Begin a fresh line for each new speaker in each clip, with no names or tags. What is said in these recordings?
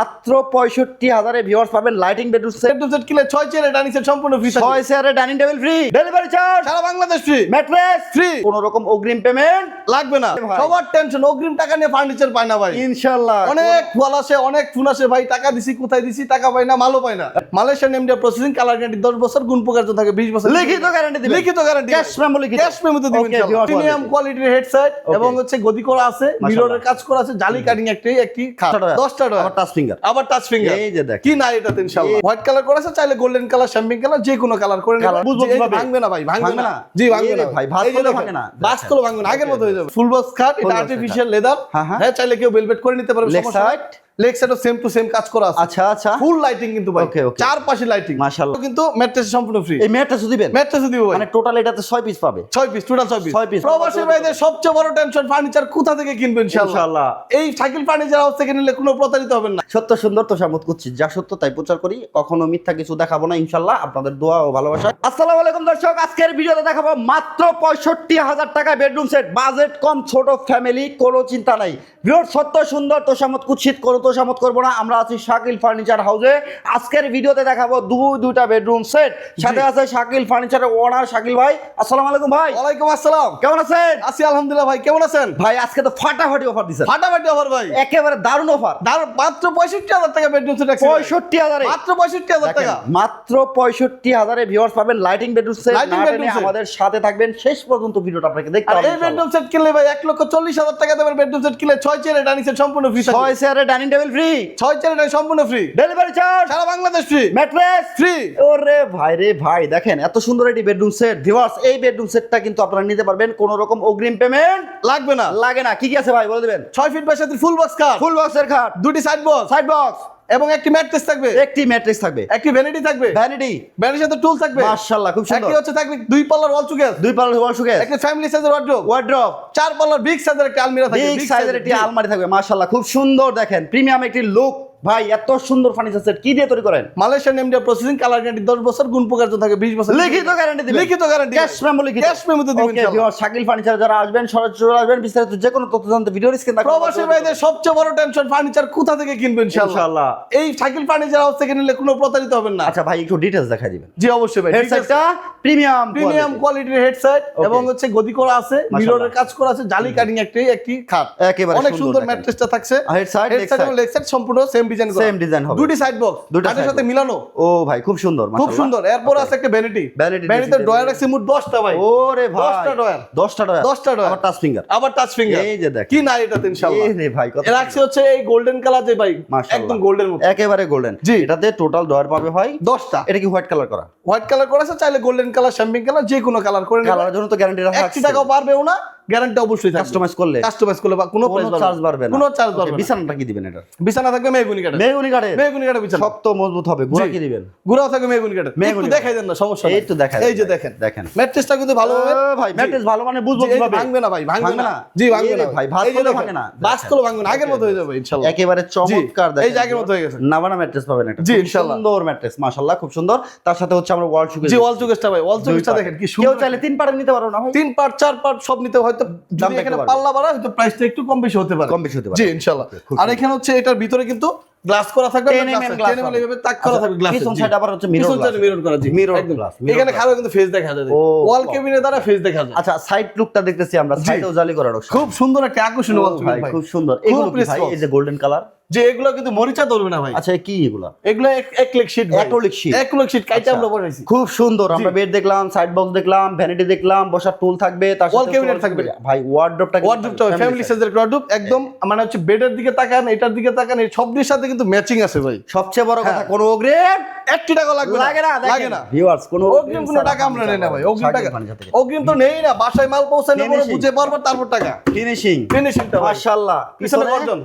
মাত্র ৬৫,০০০ ভিউয়ার্স পাবেন লাইটিং বেডরুম সেট
কিলে 6 চেয়ারে ডাইনিং সেট সম্পূর্ণ ফ্রি
6 চেয়ারে dining table free, delivery charge
সারা বাংলাদেশ ফ্রি,
ম্যাট্রেস
ফ্রি,
কোনো রকম অগ্রিম পেমেন্ট
লাগবে না।
ভাই।
সবার টেনশন অগ্রিম টাকা নিয়ে ফার্নিচার পায় না ভাই।
ইনশাআল্লাহ
অনেক ফল আসে, অনেক ফোন আসে ভাই, টাকা দিছি কোথায় দিছি, টাকা পাই না, মালও পাই না। Malaysian MDR processing, colour guarantee 10 বছর, গুণ প্রকার্য থাকে 20 বছর,
লিখিত গ্যারান্টি দিবেন,
লিখিত গ্যারান্টি,
ক্যাশ মেমো লিখিত,
ক্যাশ মেমোতে দিবেন
Okay,
ইনশাআল্লাহ।
viewers
premium
quality।
কোয়ালিটির হেডসেট এবং হচ্ছে গদি করা আছে, মিররের কাজ করা আছে, জালি কাটিং একটি খাট 10টা টাকা,
আবার টাচ ফিঙ্গার,
আবার টাচ ফিঙ্গার।
এই যে দেখ
কি না এটাতে ইনশাআল্লাহ। হোয়াইট কালার করা আছে, চাইলে গোল্ডেন কালার, শ্যাম্পেন কালার, যে কোনো কালার করে
Colour, বুঝবো
নেবেন।
কিভাবে?
ভাঙবে না ভাই, ভাঙবে
ভাঙবে
না।
না?
জি ভাঙবে
এই রে
না
ভাই, ভাঁজ
এই যে
করলেও
দেখেন,
ভাঙে না।
ভাঁজ করলেও ভাঙবে না, আগের মতো হয়ে যাবে। ফুল বক্স খাট, এটা
box
আর্টিফিশিয়াল লেদার।
হ্যাঁ, হ্যাঁ।
হ্যাঁ, চাইলে কেউ বেলভেট করে নিতে পারবে,
Leg
সমস্যা নাই।
side?
লেগ সাইডও সেম টু সেম কাজ করা আছে।
আচ্ছা আচ্ছা
ফুল লাইটিং কিন্তু ভাই,
Okay, okay.
চারপাশে লাইটিং
মাশাআল্লাহ।
কিন্তু ম্যাট্রেস সম্পূর্ণ ফ্রি।
এই ম্যাট্রেস দিবেন,
ম্যাট্রেস দিব ভাই,
মানে টোটাল এটাতে 6 পিস পাবে,
6 পিস, টোটাল 6 পিস।
6 piece।
প্রবাসী ভাইদের সবচেয়ে বড় টেনশন ফার্নিচার কোথা থেকে কিনবেন ইনশাআল্লাহ।
ইনশাআল্লাহ।
এই শাকিল ফার্নিচার হাউস থেকে নিলে কোনো প্রতারিত হবেন না।
সত্য সুন্দর তো সামত করছি, যা সত্য তাই প্রচার করি, কখনো মিথ্যা কিছু দেখাবো না ইনশাআল্লাহ, আপনাদের দোয়া ও ভালোবাসা। আসসালামু আলাইকুম দর্শক, আজকের ভিডিওতে দেখাবো মাত্র ৬৫,০০০ টাকা বেডরুম সেট, বাজেট কম, ছোট ফ্যামিলি, কোনো চিন্তা নাই। ভিউয়ার্স সত্য সুন্দর তো সামত কুৎসিত কোনো তো সামত করবো না, আমরা আছি শাকিল ফার্নিচার হাউসে। আজকের ভিডিওতে দেখাবো দুইটা বেডরুম সেট, সাথে আছে শাকিল ফার্নিচারের ওনার শাকিল ভাই। আসসালামু আলাইকুম ভাই।
ওয়ালাইকুম আসসালাম।
কেমন আছেন?
আছি আলহামদুলিল্লাহ ভাই, কেমন আছেন?
ভাই আজকে তো ফাটাফাটি অফার দিচ্ছেন,
ফাটাফাটি অফার ভাই,
একেবারে দারুণ অফার।
মাত্র ৬৫,০০০ টাকা বেডরুম সেট আছে।
৬৫,০০০
মাত্র ৬৫,০০০ টাকা।
মাত্র ৬৫,০০০ ভিউয়ার্স পাবেন lighting bedroom set.
Lighting bedroom set।
আমাদের সাথে থাকবেন শেষ পর্যন্ত, ভিডিওটা আপনাকে দেখতে
আর
হবে।
এই বেডরুম সেট কিনলে ভাই ১,৪০,০০০ টাকা দেবের বেডরুম সেট কিনলে 6 চেয়ারে ডাইনিং সেট সম্পূর্ণ ফ্রি।
6 চেয়ারে ডাইনিং টেবিল ফ্রি,
6 চেয়ারে ডাইনিং সম্পূর্ণ ফ্রি,
ডেলিভারি চার্জ
সারা বাংলাদেশ ফ্রি,
ম্যাট্রেস
ফ্রি।
ওরে ভাই রে ভাই, দেখেন এত সুন্দর একটি বেডরুম সেট ভিউয়ার্স। এই বেডরুম সেটটা কিন্তু আপনারা নিতে পারবেন, কোনো রকম অগ্রিম পেমেন্ট
লাগবে না।
লাগে না। কি কি আছে ভাই বলে দিবেন?
6 ফিট বাই 7 ফুল বক্স খাট,
ফুল বক্সের খাট,
দুটি সাইড বক্স
সাইড বক্স,
এবং একটি ম্যাট্রেস থাকবে,
একটি ম্যাট্রেস থাকবে,
একটি ভ্যানিটি থাকবে,
ভ্যানিটি,
ভ্যানিটির সাথে টুল থাকবে,
মাশাআল্লাহ খুব সুন্দর।
একটি হচ্ছে থাকবে 2 পাল্লার ওয়াল সুকেস,
দুই পাল্লার ওয়াল শোকেস,
একটি ফ্যামিলি সাইজের ওয়ার্ড্রোব,
ওয়ার্ড্রপ,
4 পাল্লার বিগ সাইজের একটা আলমিরা থাকবে,
বিগ সাইজের একটি আলমারি থাকবে, মাশাআল্লাহ খুব সুন্দর। দেখেন প্রিমিয়াম একটি লুক ভাই, এত সুন্দর ফার্নিচার সেট কি দিয়ে তৈরি করেন?
Malaysian MDR processing, colour guarantee 10 বছর, গুণ প্রকার্য থাকে 20 বছর,
লিখিত গ্যারান্টি দিবেন,
লিখিত গ্যারান্টি,
ক্যাশ মেমো লিখিত,
ক্যাশ মেমোতে দিবেন
ওকে
ইনশাআল্লাহ।
ভিউয়ার শাকিল ফার্নিচার যারা আসবেন সরাসরি চলে আসবেন, বিস্তারিত যে কোনো তথ্য জানতে ভিডিওর স্ক্রিন থাকবে।
প্রবাসী ভাইদের সবচেয়ে বড় টেনশন ফার্নিচার কোথা থেকে কিনবেন ইনশাআল্লাহ।
ইনশাআল্লাহ।
এই শাকিল ফার্নিচার হাউস থেকে নিলে কোনো প্রতারিত হবেন না।
আচ্ছা ভাই একটু ডিটেইলস দেখাই দিবেন।
জি অবশ্যই ভাই,
হেডসেটটা প্রিমিয়াম
প্রিমিয়াম কোয়ালিটির হেডসেট এবং হচ্ছে গদি করা আছে, মিররের কাজ করা আছে, জালি কাটিং একটি খাট,
একেবারে
অনেক সুন্দর
দেখেন।
ম্যাট্রেসটা থাকছে।
হেড সাইড
হেডসেট এবং লেগ সাইড সম্পূর্ণ সেম ডিজাইন করা,
সেম ডিজাইন হবে,
দুটি সাইড বক্স,
দুটো
খাটের
side
সাথে
box।
মিলানো,
ও ভাই খুব সুন্দর
খুব
মাশাআল্লাহ।
সুন্দর। এরপর আছে একটা vanity,
Vanity
ভ্যানিটিতে
dressing
drawer
table।
আছে মোট 10টা ভাই,
ওরে ভাই
10টা ড্রয়ার,
10টা ডয়ার,
10টা ড্রয়ার,
আবার টাচ ফিঙ্গার,
আবার টাচ ফিঙ্গার।
এই যে দেখেন
কি না এটাতে ইনশাআল্লাহ।
এই রে ভাই কত
এর আছে হচ্ছে এই গোল্ডেন কালার যে ভাই,
মাশাআল্লাহ।
একদম গোল্ডেন মতো,
একেবারে গোল্ডেন।
জি।
এটাতে টোটাল ডয়ার পাবে ভাই
10টা।
এটা কি হোয়াইট কালার করা?
হোয়াইট কালার করা আছে, চাইলে গোল্ডেন কালার, শ্যাম্পেন কালার, যে কোনো কালার করে নেবেন।
কালারের জন্য তো গ্যারান্টি রাখা
1 টাকাও পারবেও না, গ্যারান্টি অবশ্যই থাকবে।
কাস্টমাইজ করলে,
কাস্টমাইজ করলে বা কোনো প্রাইস
চার্জ বাড়বে না,
কোনো চার্জ
Okay,
বাড়বে না।
বিছানাটা কি দিবেন? এটা
বিছানা থাকবে মেহগুনি কাঠের,
মেহগনি কাঠের,
মেহগুনি কাঠের বিছানা,
শক্ত মজবুত হবে। গুড়া
জি।
কি দিবেন?
গুড়াও থাকবে মেহগুনি কাঠের।
মেহগনি
একটু দেখাই দেন না, সমস্যা
এই
নেই।
তো দেখাই
এই যে
দেন,
দেখেন,
দেখেন
ম্যাট্রেসটা কিন্তু ভালো হবে
ভাই, ম্যাট্রেস ভালো মানে বুঝবো
জি, এই যে
কিভাবে?
ভাঙবে না ভাই, ভাঙবে না। জি ভাঙবে
এই রে
না
ভাই, ভাঁজ
এই যে
করলেও
দেখেন,
ভাঙে না।
বাস করলেও ভাঙবে না, আগের মতো হয়ে যাবে ইনশাআল্লাহ।
একেবারে চমৎকার।
জি, এই যে আগের মতো হয়ে গেছে।
নাভানা ম্যাট্রেস পাবেন এটা,
জি,
খুব
ইনশাআল্লাহ।
সুন্দর ম্যাট্রেস মাশাআল্লাহ খুব সুন্দর। তার সাথে হচ্ছে আমরা ওয়াল শুকে
জি, ওয়াল চুকেসটা ভাই, ওয়াল চুকেসটা দেখেন কি
কেউ
সুন্দর।
চাইলে 3 পার্ট নিতে পারো না ভাই,
3 পার্ট 4 পার্ট সব নিতে হয়তো, যদি
দামটা
এখানে
একটু বাড়বে।
পাল্লা বাড়া হয়তো প্রাইসটা একটু কম বেশি হতে পারে,
কম বেশি হতে পারে।
জি ইনশাআল্লাহ।
খুব
আর এখানে হচ্ছে এটার ভিতরে কিন্তু গ্লাস করা থাকবে,
10 mm glass
10 mm এভাবে তাক করা থাকবে গ্লাস।
পিছন সাইড আবার হচ্ছে মিরর
পিছন সাইডে মিরর করা, জি
মিরর
একদম।
গ্লাস।
এখানে খারাপ কিন্তু ফেস দেখা যায়,
ও,
ওয়াল
বাহ।
কেবিনের দ্বারা ফেস দেখা যায়।
আচ্ছা সাইড লুকটা দেখতেছি আমরা, সাইডেও জালি করা নকশা,
খুব সুন্দর একটা আকর্ষণীয় ওয়াল
ভাই
ভাই,
খুব সুন্দর। এগুলো কি ভাই?
response।
এই যে গোল্ডেন কালার,
যে এগুলো কিন্তু মরিচা ধরবে না ভাই।
আচ্ছা কি এগুলা?
এগুলো একলিক শীট,
Acrylic sheet।
একলিক শীট কাইটা
আচ্ছা।
আমরা বানাইছি।
খুব সুন্দর। আমরা বেড দেখলাম, সাইড বক্স দেখলাম, ভ্যানিটি দেখলাম, বসার টুল থাকবে, তার
Wall
সাথে
cabinet
wall
থাকবে।
cabinet। ভাই ওয়ার্ডরোবটা
ওয়ার্ডরোবটা ফ্যামিলি সাইজের ওয়ার্ডরোব, একদম মানে হচ্ছে বেডের দিকে তাকান, এটার দিকে তাকান, এই সবটির সাথে কিন্তু ম্যাচিং আছে ভাই।
সবচেয়ে বড় কথা,
হ্যাঁ।
কোনো অগ্রিম
1 টাকা লাগবে না, লাগে না।
ভিউয়ার্স কোনো
অগ্রিম কোনো টাকা আমরা নেই না ভাই, অগ্রিম টাকা,
ফিনিশিং
অগ্রিম তো নেই না, বাসায় মাল পৌঁছানোর পরে
Finishing।
বুঝে পারবো তারপর টাকা। ফিনিশিংটা ভাই,
মাশাআল্লাহ
পিছনে গর্জন,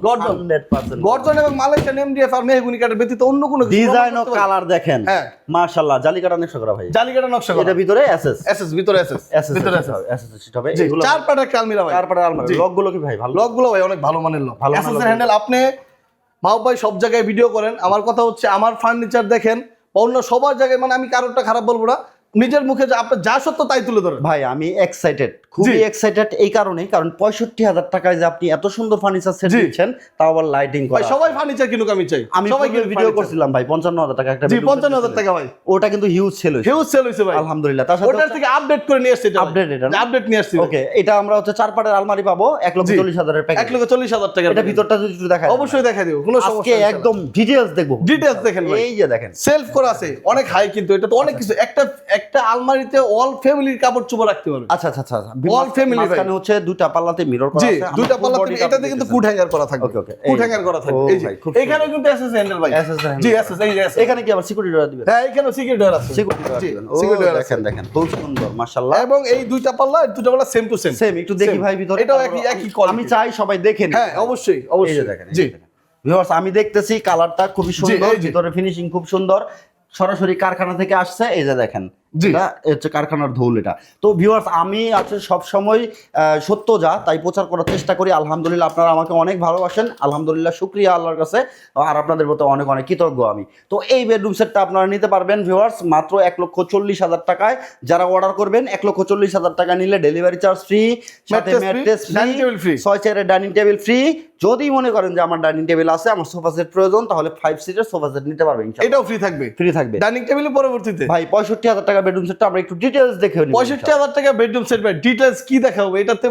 গর্জন।
100%
গর্জন এবং মালয়েশিয়ান এমডিএফ আর মেহগুনি কাঠের ব্যতীত অন্য কোনো কিছু
ডিজাইন ও
ব্যবহার করতে পারবে না।
কালার দেখেন,
হ্যাঁ।
মাশাআল্লাহ জালি কাটা নকশা করা ভাই,
জালিকাটা নকশা করা,
এটা ভিতরে এসএস
এসএস ভিতরে এসএস ভিতরে এসএস
হবে।
জি,
এগুলো
4 পাটের একটা আলমিরা ভাই,
তারপরে আলমারি
জি।
লকগুলো কি ভাই ভালো?
লকগুলো ভাই অনেক ভালো মানের লক,
ভালো মানের
এসএস
lock।
এর হ্যান্ডেল। আপনি মাহবুব ভাই সব জায়গায় ভিডিও করেন, আমার কথা হচ্ছে আমার ফার্নিচার দেখেন, অন্য সবার জায়গায়, মানে আমি কারোরটা খারাপ বলবো না, নিজের মুখে যে আপনার যা সত্য তাই তুলে ধরেন।
ভাই আমি এক্সাইটেড, খুবই এক্সাইটেড এই কারণে, কারণ 65,000 টাকায় যে আপনি এত সুন্দর ফার্নিচার সেট দিচ্ছেন, তাও আবার লাইটিং
ভাই
করা।
সবাই ফার্নিচার কিনুক, আমি চাই
আমি
সবাই
ভিডিও করছিলাম ভাই 55,000 টাকা একটা
জি
bedroom set
55,000 টাকা ভাই,
ওটা কিন্তু হিউজ সেল হয়েছে,
হিউজ সেল হইছে ভাই
আলহামদুলিল্লাহ। তার সাথে
ওটার থেকে আপডেট করে নিয়ে আসছে,
আপডেট এটা
আপডেট নিয়ে আসছে।
ওকে, এটা আমরা হচ্ছে 4 পাটের আলমারি পাবো 1,40,000 এর প্যাকেজ,
1,40,000 টাকা।
এটা ভিতরটা যদি একটু দেখাই
অবশ্যই দেখাই দেব, কোনো সমস্যা
আজকে
নেই।
একদম ডিটেইলস দেখবো,
ডিটেইলস দেখেন ভাই,
এই যে দেখেন
সেলফ করা আছে অনেক হাই, কিন্তু এটা তো অনেক কিছু, একটা আলমারিতে অল ফ্যামিলির কাপড় চোপড় রাখতে পারবে।
আচ্ছা আচ্ছা আচ্ছা,
All family ভাই।
মাঝখানে হচ্ছে দুইটা পাল্লাতে মিরর করা
জি
আছে, আমার
দুইটা
full
পাল্লা,
body টা
এটাতে কিন্তু ফুড হ্যাঙ্গার করা থাকবে।
ওকে ওকে,
ফুড হ্যাঙ্গার করা থাকবে, এই যে
ভাই, খুব
এখানে কিন্তু এসএস হ্যান্ডেল ভাই,
SS handle।
জি এসএস, এই যে SS।
এখানে কি আবার সিকিউরিটি ডোর দিবেন?
হ্যাঁ এখানে সিকিউরিটি ডোর আছে,
সিকিউরিটি ডোর
জি,
দিবেন।
security door আছে।
দেখেন দেখেন খুব সুন্দর মাশাআল্লাহ।
এবং এই দুইটা পাল্লা সেম টু সেম।
সেম, একটু দেখি
Same।
ভাই ভিতরে,
এটাও
তারপর
একই quality।
আমি চাই সবাই দেখেন।
হ্যাঁ অবশ্যই
এই যে
অবশ্যই,
দেখেন,
জি
ভিউয়ার্স আমি দেখতেছি কালারটা খুবই সুন্দর,
এই যে।
ভিতরে ফিনিশিং খুব সুন্দর, সরাসরি কারখানা থেকে আসছে, এই যে দেখেন
জি।
এটা হচ্ছে কারখানার ধুল এটা। তো ভিউয়ার্স আমি আছে সব সময় সত্য যা তাই প্রচার করার চেষ্টা করি, আলহামদুলিল্লাহ আপনারা আমাকে অনেক ভালোবাসেন, আলহামদুলিল্লাহ শুকরিয়া আল্লাহর কাছে, আর আপনাদের মতো অনেক অনেক কৃতজ্ঞ আমি। তো এই বেডরুম সেটটা আপনারা নিতে পারবেন ভিউয়ার্স মাত্র 1,40,000 টাকায়। যারা অর্ডার করবেন 1,40,000 টাকা নিলে ডেলিভারি চার্জ ফ্রি, সাথে
Mattress free,
mattress
dining table
free,
free।
6 চেয়ারের ডাইনিং টেবিল ফ্রি। যদি মনে করেন যে আমার ডাইনিং টেবিল আছে, আমার সোফা সেট প্রয়োজন, তাহলে 5 সিটের সোফা সেট নিতে পারবেন ইনশাআল্লাহ,
এটাও ফ্রি থাকবে,
ফ্রি থাকবে।
ডাইনিং টেবিলের পরবর্তীতে
ভাই 65,000 টাকা বেডরুম সেটটা আমরা একটু ডিটেইলস দেখে নিব।
65,000 টাকা বেডরুম সেট ভাই, ডিটেইলস কি দেখাবো এটাতে,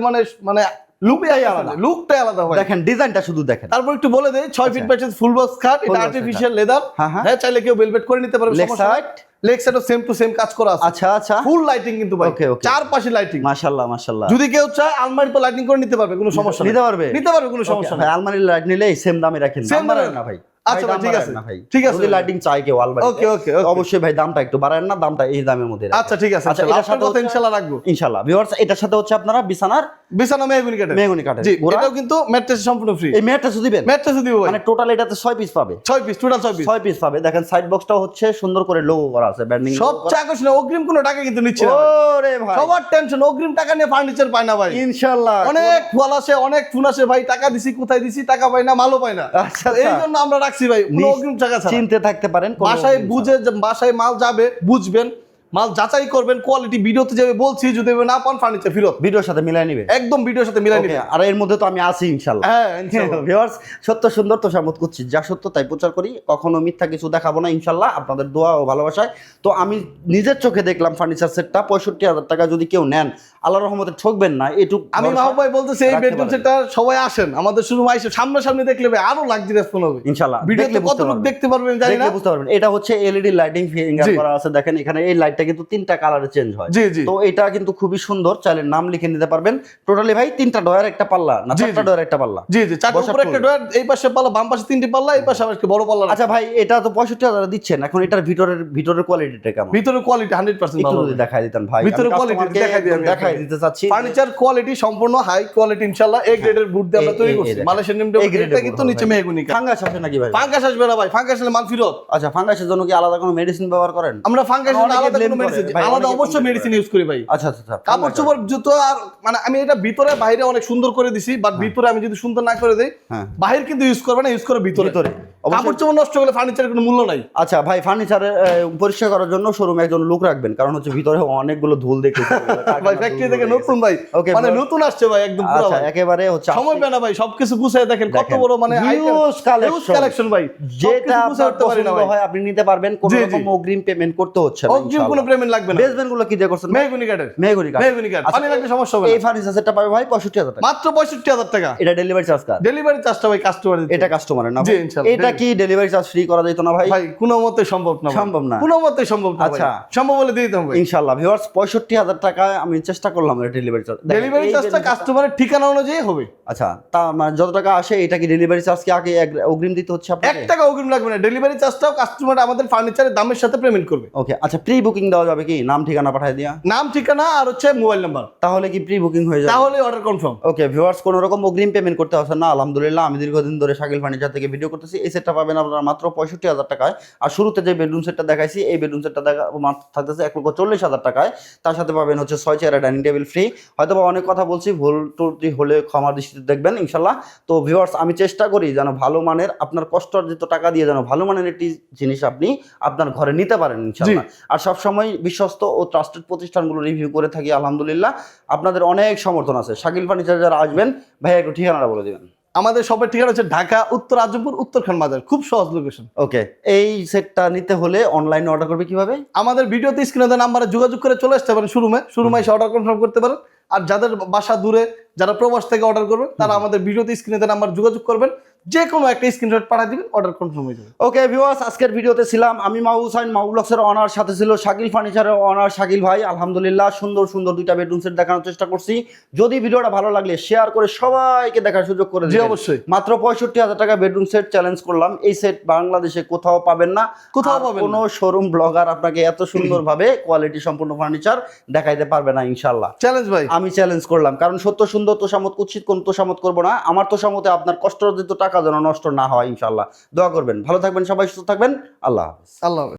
মানে লুকটাই আলাদা, লুকটাই আলাদা ভাই।
দেখেন ডিজাইনটা শুধু দেখেন,
তারপর একটু বলে দেই 6 ফিট বাই ফুল বক্স খাট, এটা
box
আর্টিফিশিয়াল লেদার।
হ্যাঁ, হ্যাঁ।
হ্যাঁ চাইলে কেউ ভেলভেট করে নিতে পারবে,
Leg
সমস্যা নাই।
side?
লেগ সাইডও সেম টু সেম কাজ করা আছে,
আচ্ছা আচ্ছা,
ফুল লাইটিং কিন্তু ভাই,
Okay, okay.
চারপাশে লাইটিং।
মাশাআল্লাহ মাশাআল্লাহ,
যদি কেউ চায় আলমারি তো লাইটিং করে নিতে পারবে, কোনো সমস্যা নেই,
নিতে পারবে?
নিতে পারবে, কোনো সমস্যা
ভাই
নেই।
আলমারির লাইট নিলে সেম দামে রাখেন,
Same
দাম বাড়ায়
দামে
না ভাই।
আচ্ছা ভাই,
দাম
ঠিক
বাড়ায়
আছে
না ভাই,
ঠিক আছে
যদি লাইটিং চাই কেউ আলমারিতে,
Okay, okay, okay.
অবশ্যই ভাই দামটা একটু বাড়ায় না, দামটা এই দামের মধ্যে রাখেন।
আচ্ছা ঠিক আছে,
আচ্ছা,
ইনশাআল্লাহ
এটার সাথে
আপনার কথা
হচ্ছে-
ইনশাআল্লাহ রাখবো।
ইনশাআল্লাহ ভিউয়ার্স এটার সাথে হচ্ছে আপনারা বিছানার
বিছানা মেহগুনি কাঠের,
মেহগনি কাঠের
জি
গোড়া,
এটাও কিন্তু ম্যাট্রেস সম্পূর্ণ ফ্রি,
এই ম্যাটটা শুধু দিবেন,
ম্যাট্রেসও দিব ভাই,
মানে টোটাল এটাতে 6 পিস পাবে,
6 পিস, টোটাল 6 পিস।
6 পিস পাবে। দেখেন সাইড বক্সটাও হচ্ছে সুন্দর করে লোগো করা আছে, ব্র্যান্ডিং
সবচেয়ে আকর্ষণীয় অগ্রিম কোনো টাকা কিন্তু নিচ্ছে না ভাই।
ওরে ভাই
সবার টেনশন অগ্রিম টাকা নিয়ে ফার্নিচার পায় না ভাই,
ইনশাআল্লাহ
অনেক ফল আসে, অনেক ফোন আসে ভাই, টাকা দিছি কোথায় দিছি, টাকা পাই না, মালও পাই না।
আচ্ছা,
এই
আচ্ছা।
জন্য আমরা রাখছি ভাই কোনো অগ্রিম টাকা ছাড়া।
চিনতে থাকতে পারেন, কোনো
বাসায়
অগ্রিম
বুঝে বাসায় মাল যাবে, বুঝবেন, মাল যাচাই করবেন, কোয়ালিটি ভিডিওতে যাবে বলছি, যদি না পান ফার্নিচার ফেরত,
ছাড়া। ভিডিওর সাথে মিলাই নিবে,
একদম ভিডিওর সাথে মিলাই নিবে।
আর এর মধ্যে তো আমি আছি ইনশাআল্লাহ।
হ্যাঁ ইনশাআল্লাহ।
ভিউয়ার্স সত্য সুন্দর তো সামত করছি, যা সত্য তাই প্রচার করি, কখনো মিথ্যা কিছু দেখাবো না ইনশাআল্লাহ, আপনাদের দোয়া ও ভালোবাসায়। তো আমি নিজের চোখে দেখলাম ফার্নিচার সেটটা 65,000 টাকা, যদি কেউ নেন আল্লাহর রহমতে ঠকবেন না, এটুক
আমি মাহবুব ভাই বলতেছি এই
রাখতে
বেডরুম
পারেন।
সেটটা সবাই আসেন আমাদের শুরু আইসে সামনাসামনি দেখলে ভাই আরো লাক্সারিয়াস ফোন হবে
ইনশাআল্লাহ
ভিডিওতে
দেখলে বুঝতে
কতটুকু
পারবেন।
দেখতে পারবেন জানি না,
দেখলে বুঝতে পারবেন। এটা হচ্ছে এলইডি লাইটিং ফিঙ্গার
জি।
করা আছে, দেখেন এখানে এই লাইটটা কিন্তু 3টা কালারে চেঞ্জ হয়।
জি জি
তো এটা কিন্তু খুবই সুন্দর, চাইলে নাম লিখে নিতে পারবেন। টোটালি ভাই 3টা ডয়ার একটা পাল্লা না,
জি,
4টা
জি।
ডয়ার একটা পাল্লা।
জি জি চারটে
বসার
উপরে একটা
টুল।
ডয়ার, এই পাশে পাল্লা, বাম পাশে 3টি পাল্লা, এই পাশে আবার একটা বড় পাল্লা।
আচ্ছা ভাই এটা তো 65,000 দিচ্ছেন, এখন এটার ভিতরের কোয়ালিটিটা কেমন?
ভিতরে কোয়ালিটি 100%
একটু
ভালো
যদি দেখাই দিতেন ভাই,
ভিতরে
আমি
quality
customer-কে
দেখাই দিই আমি
দেখাই
আপনাকে।
দিতে চাচ্ছি।
ফার্নিচার কোয়ালিটি সম্পূর্ণ হাই কোয়ালিটি ইনশাআল্লাহ, এ গ্রেডের বুট দিয়ে আমরা তৈরি
এই
করছি,
দেখেন।
মালয়েশিয়ান নেম
এই grade-এর
এটা
board
কিন্তু
হবে
নিচে
ভাই।
মেহগুনি কাঠ।
ফাঙ্গাস আসে নাকি ভাই?
ফাঙ্গাস আসবে না ভাই, ফাঙ্গাস আসলে মাল ফেরত।
আচ্ছা ফাঙ্গাসের জন্য কি আলাদা কোনো মেডিসিন ব্যবহার করেন?
আমরা ফাঙ্গাস
অনেকে
আলাদা
blame
কোনো
করে,
মেডিসিন,
ভাই,
আলাদা
অনেকে
অবশ্যই
blame
মেডিসিন
করে।
ইউজ করি ভাই।
আচ্ছা আচ্ছা আচ্ছা,
কাপড়
ফাঙ্গাস।
চোপড় জুতো আর মানে আমি এটা ভিতরে বাইরে অনেক সুন্দর করে দিছি, বাট ভিতরে আমি যদি সুন্দর না করে দেই,
হ্যাঁ।
বাহির কিন্তু ইউজ করবে না, ইউজ করে ভিতরে।
অবশ্যই।
কাপড় চোপড় নষ্ট হলে ফার্নিচারের কোনো মূল্য নাই।
আচ্ছা ভাই ফার্নিচারের পরিষ্কার করার জন্য শোরুমে একজন লোক রাখবেন, কারণ হচ্ছে ভিতরে অনেকগুলো ধুল দেখেছি
ভাই ফ্যাক্টরি থেকে নতুন ভাই,
Okay,
মানে
bro.
নতুন আসছে ভাই, একদম পুরো
আচ্ছা
ভাই।
একেবারে হচ্ছে
সময় পায় না ভাই, সবকিছু গুছায় দেখেন কত
দেখেন,
বড় মানে
huge collection।
কালেকশন ভাই,
যেটা
সবকিছু গুছায়
আপনার
উঠতে পারি না
পছন্দ
ভাই।
হয় আপনি নিতে পারবেন, কোনো
জি, জি।
রকম অগ্রিম পেমেন্ট করতে হচ্ছে না
অগ্রিম কোনো পেমেন্ট লাগবে না।
বেসমেন্ট গুলো কি দিয়ে করছেন?
মেহগুনি কাঠের,
মেহগনি কাঠ।
মেহগুনি কাঠ,
আচ্ছা,
পানি লাগলে সমস্যা হবে
এই
না।
ফার্নিচার সেটটা পাবে ভাই 65,000 টাকা।
মাত্র 65,000 টাকা।
এটা ডেলিভারি চার্জ কার?
ডেলিভারি চার্জটা ভাই কাস্টমার দিতে।
এটা কাস্টমারের না
জি,
ভাই?
ইনশাআল্লাহ।
এটা কি ডেলিভারি চার্জ ফ্রি করা যেত না ভাই?
ভাই কোনো মতে সম্ভব না ভাই।
সম্ভব না।
কোনো মতে সম্ভব না
আচ্ছা।
ভাই। সম্ভব হলে দিয়ে দিতাম ভাই।
ইনশাআল্লাহ ভিউয়ার্স 65,000 টাকায় আমি চেষ্টা করলাম ডেলিভারি চার্জ।
ডেলিভারি চার্জটা কাস্টমারের ঠিকানা অনুযায়ী হবে।
আচ্ছা তা মানে যত টাকা আসে এটা কি ডেলিভারি চার্জ কি আগে অগ্রিম দিতে হচ্ছে
1
আপনাকে?
টাকা অগ্রিম লাগবে না, ডেলিভারি চার্জটাও কাস্টমার আমাদের ফার্নিচারের দামের সাথে পেমেন্ট করবে।
ওকে আচ্ছা প্রি বুকিং দেওয়া যাবে কি? নাম ঠিকানা পাঠিয়ে দিয়া
নাম ঠিকানা আর হচ্ছে মোবাইল নাম্বার,
তাহলে কি প্রি বুকিং হয়ে যাবে?
তাহলে অর্ডার কনফার্ম।
ওকে ভিউয়ার্স কোনো রকম অগ্রিম পেমেন্ট করতে হবে না, আলহামদুলিল্লাহ। আমি দীর্ঘদিন ধরে শাকিল ফার্নিচার থেকে ভিডিও করতেছি, এই সেটটা পাবেন আপনারা মাত্র 65,000 টাকায়। আর শুরুতে যে বেডরুম সেটটা দেখাইছি এই বেডরুম সেটটা মাত্র থাকতেছে 1,40,000 টাকায়। তার সাথে পাবেন হচ্ছে 6 চেয়ারের ডাইনিং টেবিল ফ্রি। হয়তো বা অনেক কথা বলছি, ভুল ত্রুটি হলে ক্ষমা দৃষ্টিতে দেখবেন ইনশাল্লাহ। তো ভিউয়ার্স, আমি চেষ্টা করি যেন ভালো মানের, আপনার কষ্ট অর্জিত টাকা দিয়ে যেন ভালো মানের একটি জিনিস আপনি আপনার ঘরে নিতে পারেন ইনশাল্লাহ। আর সবসময় বিশ্বস্ত ও ট্রাস্টেড প্রতিষ্ঠানগুলো রিভিউ করে থাকি আলহামদুলিল্লাহ। আপনাদের অনেক সমর্থন আছে। শাকিল ফার্নিচার যারা আসবেন, ভাইয়া একটু ঠিকানাটা বলে দিবেন।
আমাদের সবার ঠিকানা হচ্ছে ঢাকা উত্তর আজমপুর উত্তরখান বাজার, খুব সহজ লোকেশন।
ওকে, এই সেটটা নিতে হলে অনলাইনে অর্ডার করবে কিভাবে?
আমাদের ভিডিওতে স্ক্রিনে দেওয়া নাম্বারে যোগাযোগ করে চলে আসতে পারেন শোরুমে এসে অর্ডার কনফার্ম করতে পারেন। আর যাদের বাসা দূরে, যারা প্রবাস থেকে অর্ডার করবেন, তারা আমাদের ভিডিওতে স্ক্রিনে দেওয়া নাম্বার যোগাযোগ করবেন, যে কোনো একটা স্ক্রিনশট পাঠিয়ে দিবেন, অর্ডার কনফার্ম হয়ে যাবে।
ওকে ভিউয়ার্স, আজকের ভিডিওতে ছিলাম আমি মাহবুব হোসেন, মাহবুব ব্লগসের অনার, সাথে ছিল শাকিল ফার্নিচারের অনার শাকিল ভাই। আলহামদুলিল্লাহ সুন্দর সুন্দর দুইটা বেডরুম সেট দেখানোর চেষ্টা করছি। যদি ভিডিওটা ভালো লাগলে শেয়ার করে সবাইকে দেখার সুযোগ করে
জি
দিবেন।
অবশ্যই।
মাত্র 65,000 টাকা বেডরুম সেট চ্যালেঞ্জ করলাম। এই সেট বাংলাদেশে কোথাও পাবেন না,
কোথাও
আর
পাবেন না।
কোনো শোরুম ব্লগার আপনাকে এত সুন্দরভাবে কোয়ালিটি সম্পূর্ণ ফার্নিচার দেখাইতে পারবে না ইনশাল্লাহ।
চ্যালেঞ্জ ভাই,
আমি চ্যালেঞ্জ করলাম, কারণ সত্য সুন্দর তোষামত কুৎসিত কোন তোষামত করবো না। আমার তোষামতে আপনার কষ্ট অর্জিত টাকা যেন নষ্ট না হয় ইনশাল্লাহ। দোয়া করবেন, ভালো থাকবেন, সবাই সুস্থ থাকবেন। আল্লাহ হাফেজ।
আল্লাহ হাফেজ।